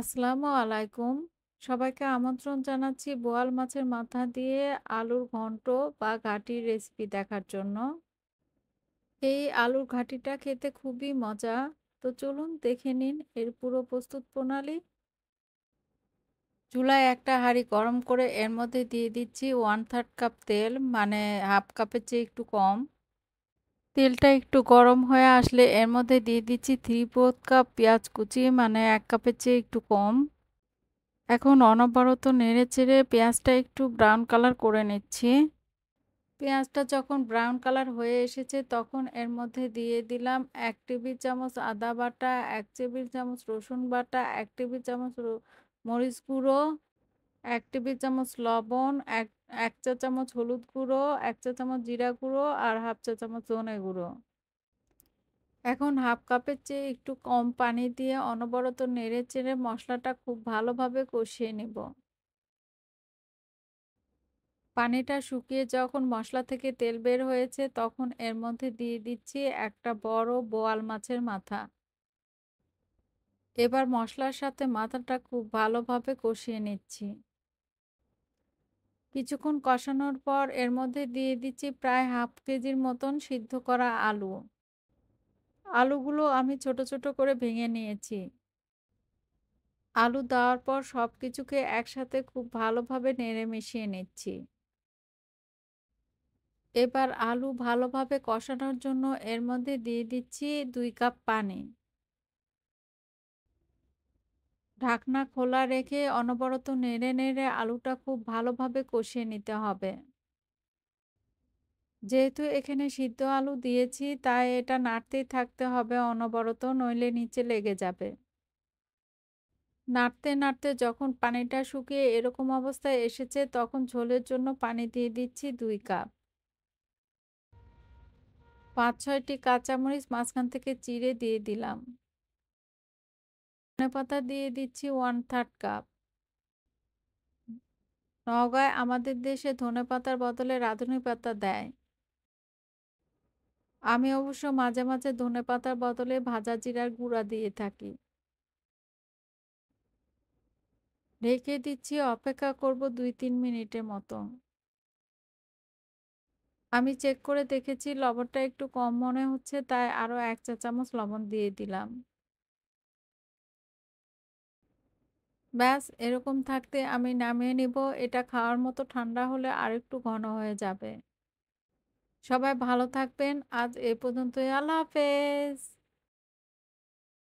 আসসালামু আলাইকুম। সবাইকে আমন্ত্রণ জানাচ্ছি বোয়াল মাছের মাথা দিয়ে আলুর ঘন্ট বা ঘাটির রেসিপি দেখার জন্য। এই আলুর ঘাটিটা খেতে খুবই মজা। তো চলুন দেখে নিন এর পুরো প্রস্তুত প্রণালী। চুলায় একটা হাঁড়ি গরম করে এর মধ্যে দিয়ে দিচ্ছি 1/3 কাপ তেল, মানে হাফ কাপের চেয়ে একটু কম। তেলটা একটু গরম হয়ে আসলে এর মধ্যে দিয়ে দিচ্ছি 3/4 কাপ পেঁয়াজ কুচি, মানে 1 কাপের চেয়ে একটু কম। এখন অনবরত নেড়েচেড়ে পেঁয়াজটা একটু ব্রাউন কালার করে নিচ্ছি। পেঁয়াজটা যখন ব্রাউন কালার হয়ে এসেছে তখন এর মধ্যে দিয়ে দিলাম 1 টেবিল চামচ আদা বাটা, 1 টেবিল চামচ রসুন বাটা, 1 টেবিল চামচ মরিচ গুঁড়ো, 1 টেবিল চামচ লবণ, 1 চা চামচ হলুদ গুঁড়ো, 1 চা চামচ জিরা গুঁড়ো আর হাফ চা চামচ ধনে গুঁড়ো। এখন হাফ কাপের চেয়ে একটু কম পানি দিয়ে অনবরত নেড়েচেড়ে মশলাটা খুব ভালোভাবে কষিয়ে নেব। পানিটা শুকিয়ে যখন মশলা থেকে তেল বের হয়েছে তখন এর মধ্যে দিয়ে দিচ্ছি একটা বড় বোয়াল মাছের মাথা। এবার মশলার সাথে মাথাটা খুব ভালোভাবে কষিয়ে নিচ্ছি। কিছুক্ষণ কষানোর পর এর মধ্যে দিয়ে দিচ্ছি প্রায় হাফ কেজির মতন সিদ্ধ করা আলু। আলুগুলো আমি ছোট ছোট করে ভেঙে নিয়েছি। আলু দেওয়ার পর সবকিছুকে একসাথে খুব ভালোভাবে নেড়ে মিশিয়ে নিচ্ছি। এবার আলু ভালোভাবে কষানোর জন্য এর মধ্যে দিয়ে দিচ্ছি 2 কাপ পানি। ঢাকনা খোলা রেখে অনবরত নেড়ে নেড়ে আলুটা খুব ভালোভাবে কষিয়ে নিতে হবে। যেহেতু এখানে সিদ্ধ আলু দিয়েছি তাই এটা নাড়তেই থাকতে হবে অনবরত, নইলে নিচে লেগে যাবে। নাড়তে নাড়তে যখন পানিটা শুকিয়ে এরকম অবস্থায় এসেছে তখন ঝোলের জন্য পানি দিয়ে দিচ্ছি 2 কাপ। 5-6টি কাঁচামরিচ মাঝখান থেকে চিড়ে দিয়ে দিলাম। ধনেপাতা দিয়ে দিচ্ছি 1/3 কাপ। নওগাঁয় আমাদের দেশে ধনেপাতার বদলে রাঁধুনি পাতা দেয়। আমি অবশ্য মাঝে মাঝে ধনেপাতার বদলে ভাজা জিরার গুঁড়া দিয়ে থাকি। ঢেকে দিচ্ছি, অপেক্ষা করব 2-3 মিনিটের মতো। আমি চেক করে দেখেছি লবণটা একটু কম মনে হচ্ছে, তাই আরো 1 চা চামচ লবণ দিয়ে দিলাম। ব্যাস এরকম থাকতে আমি নামিয়ে নিব। এটা খাওয়ার মতো ঠান্ডা হলে আরেকটু ঘন হয়ে যাবে। সবাই ভালো থাকবেন। আজ এ পর্যন্তই। আল্লাহ হাফেজ।